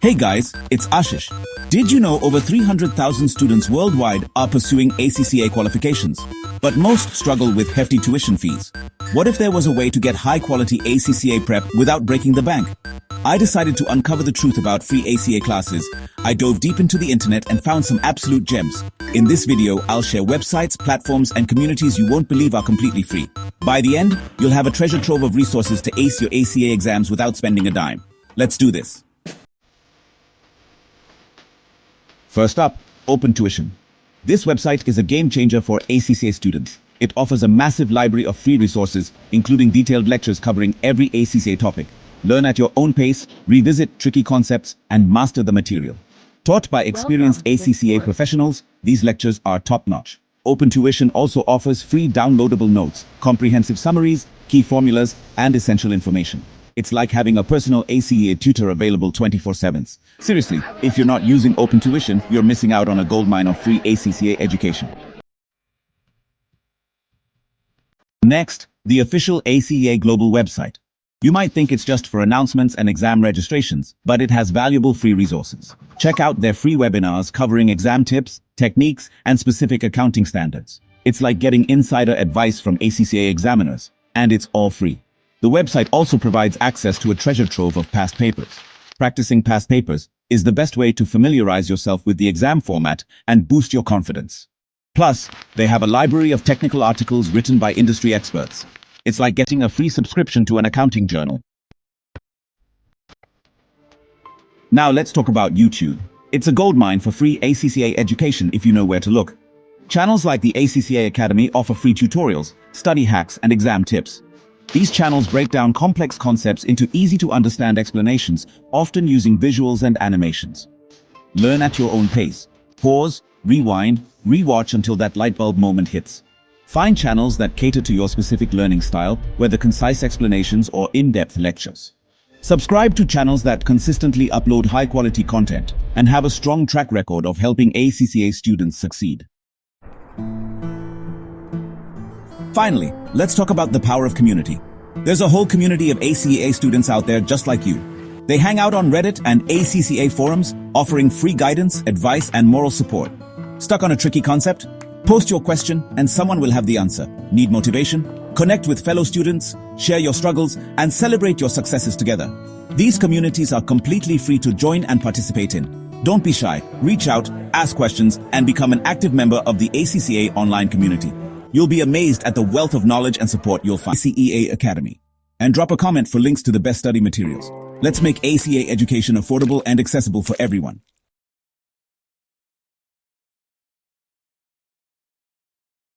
Hey guys, it's Ashish. Did you know over 300,000 students worldwide are pursuing ACCA qualifications? But most struggle with hefty tuition fees. What if there was a way to get high-quality ACCA prep without breaking the bank? I decided to uncover the truth about free ACCA classes. I dove deep into the internet and found some absolute gems. In this video, I'll share websites, platforms, and communities you won't believe are completely free. By the end, you'll have a treasure trove of resources to ace your ACCA exams without spending a dime. Let's do this. First up, Open Tuition. This website is a game changer for ACCA students. It offers a massive library of free resources, including detailed lectures covering every ACCA topic. Learn at your own pace, revisit tricky concepts, and master the material. Taught by experienced ACCA professionals, these lectures are top-notch. Open Tuition also offers free downloadable notes, comprehensive summaries, key formulas, and essential information. It's like having a personal ACCA tutor available 24/7. Seriously, if you're not using Open Tuition, you're missing out on a goldmine of free ACCA education. Next, the official ACCA Global website. You might think it's just for announcements and exam registrations, but it has valuable free resources. Check out their free webinars covering exam tips, techniques, and specific accounting standards. It's like getting insider advice from ACCA examiners, and it's all free. The website also provides access to a treasure trove of past papers. Practicing past papers is the best way to familiarize yourself with the exam format and boost your confidence. Plus, they have a library of technical articles written by industry experts. It's like getting a free subscription to an accounting journal. Now let's talk about YouTube. It's a goldmine for free ACCA education if you know where to look. Channels like the ACCA Academy offer free tutorials, study hacks, and exam tips. These channels break down complex concepts into easy-to-understand explanations, often using visuals and animations. Learn at your own pace. Pause, rewind, rewatch until that light bulb moment hits. Find channels that cater to your specific learning style, whether concise explanations or in-depth lectures. Subscribe to channels that consistently upload high-quality content and have a strong track record of helping ACCA students succeed. Finally, let's talk about the power of community. There's a whole community of ACCA students out there just like you. They hang out on Reddit and ACCA forums, offering free guidance, advice, and moral support. Stuck on a tricky concept? Post your question and someone will have the answer. Need motivation? Connect with fellow students, share your struggles, and celebrate your successes together. These communities are completely free to join and participate in. Don't be shy, reach out, ask questions, and become an active member of the ACCA online community. You'll be amazed at the wealth of knowledge and support you'll find at ACCA Academy. And drop a comment for links to the best study materials. Let's make ACCA education affordable and accessible for everyone.